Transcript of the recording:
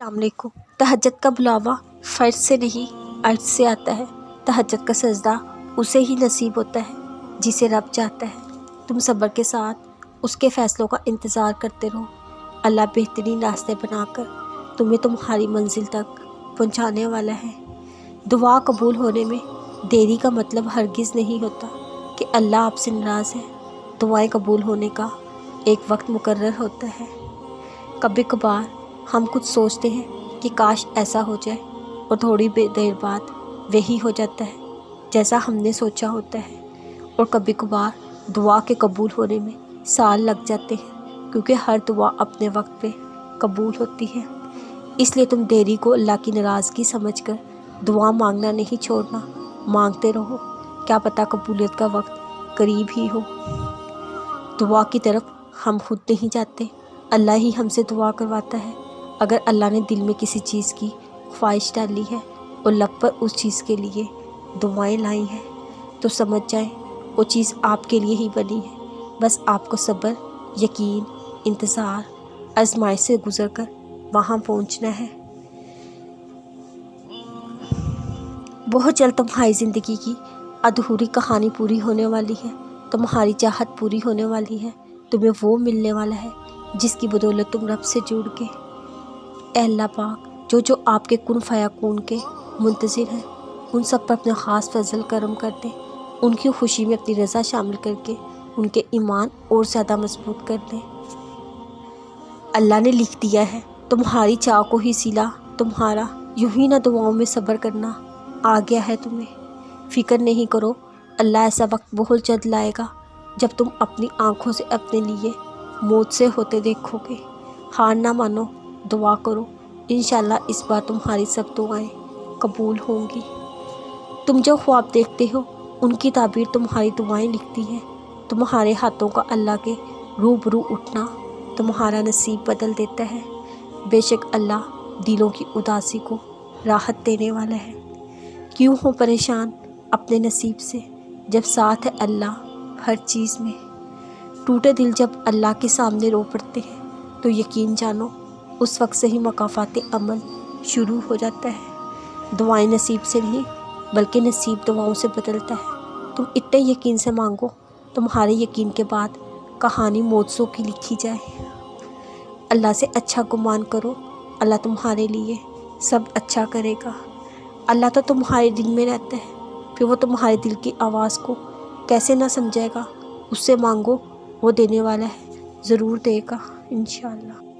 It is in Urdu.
السلام علیکم۔ تہجد کا بلاوا فرض سے نہیں عرض سے آتا ہے۔ تہجد کا سجدہ اسے ہی نصیب ہوتا ہے جسے رب چاہتا ہے۔ تم صبر کے ساتھ اس کے فیصلوں کا انتظار کرتے رہو۔ اللہ بہترین راستے بنا کر تمہیں تمہاری منزل تک پہنچانے والا ہے۔ دعا قبول ہونے میں دیری کا مطلب ہرگز نہیں ہوتا کہ اللہ آپ سے ناراض ہے۔ دعائیں قبول ہونے کا ایک وقت مقرر ہوتا ہے۔ کبھی کبھار ہم کچھ سوچتے ہیں کہ کاش ایسا ہو جائے اور تھوڑی دیر بعد وہی ہو جاتا ہے جیسا ہم نے سوچا ہوتا ہے۔ اور کبھی کبھار دعا کے قبول ہونے میں سال لگ جاتے ہیں کیونکہ ہر دعا اپنے وقت پہ قبول ہوتی ہے۔ اس لیے تم دیری کو اللہ کی ناراضگی سمجھ کر دعا مانگنا نہیں چھوڑنا، مانگتے رہو، کیا پتہ قبولیت کا وقت قریب ہی ہو۔ دعا کی طرف ہم خود نہیں جاتے، اللہ ہی ہم سے دعا کرواتا ہے۔ اگر اللہ نے دل میں کسی چیز کی خواہش ڈالی ہے اور لب پر اس چیز کے لیے دعائیں لائی ہیں تو سمجھ جائیں وہ چیز آپ کے لیے ہی بنی ہے۔ بس آپ کو صبر، یقین، انتظار، آزمائش سے گزر کر وہاں پہنچنا ہے۔ بہت جلد تمہاری زندگی کی ادھوری کہانی پوری ہونے والی ہے، تمہاری چاہت پوری ہونے والی ہے، تمہیں وہ ملنے والا ہے جس کی بدولت تم رب سے جڑ کے۔ اے اللہ پاک، جو آپ کے کن فیکون کے منتظر ہیں ان سب پر اپنا خاص فضل کرم کر دیں، ان کی خوشی میں اپنی رضا شامل کر کے ان کے ایمان اور زیادہ مضبوط کر دیں۔ اللہ نے لکھ دیا ہے تمہاری چاہ کو ہی سلا تمہارا، یوں ہی نہ دعاؤں میں صبر کرنا آ گیا ہے تمہیں۔ فکر نہیں کرو، اللہ ایسا وقت بہت جلد لائے گا جب تم اپنی آنکھوں سے اپنے لیے موت سے ہوتے دیکھو گے۔ ہار نہ مانو، دعا کرو، انشاءاللہ اس بار تمہاری سب دعائیں قبول ہوں گی۔ تم جو خواب دیکھتے ہو ان کی تعبیر تمہاری دعائیں لکھتی ہیں۔ تمہارے ہاتھوں کا اللہ کے روبرو اٹھنا تمہارا نصیب بدل دیتا ہے۔ بے شک اللہ دلوں کی اداسی کو راحت دینے والا ہے۔ کیوں ہو پریشان اپنے نصیب سے جب ساتھ ہے اللہ ہر چیز میں۔ ٹوٹے دل جب اللہ کے سامنے رو پڑتے ہیں تو یقین جانو اس وقت سے ہی مکافات عمل شروع ہو جاتا ہے۔ دعائیں نصیب سے نہیں بلکہ نصیب دعاؤں سے بدلتا ہے۔ تم اتنے یقین سے مانگو، تمہارے یقین کے بعد کہانی معجزوں کی لکھی جائے۔ اللہ سے اچھا گمان کرو، اللہ تمہارے لیے سب اچھا کرے گا۔ اللہ تو تمہارے دل میں رہتا ہے، پھر وہ تمہارے دل کی آواز کو کیسے نہ سمجھے گا۔ اس سے مانگو، وہ دینے والا ہے، ضرور دے گا انشاءاللہ۔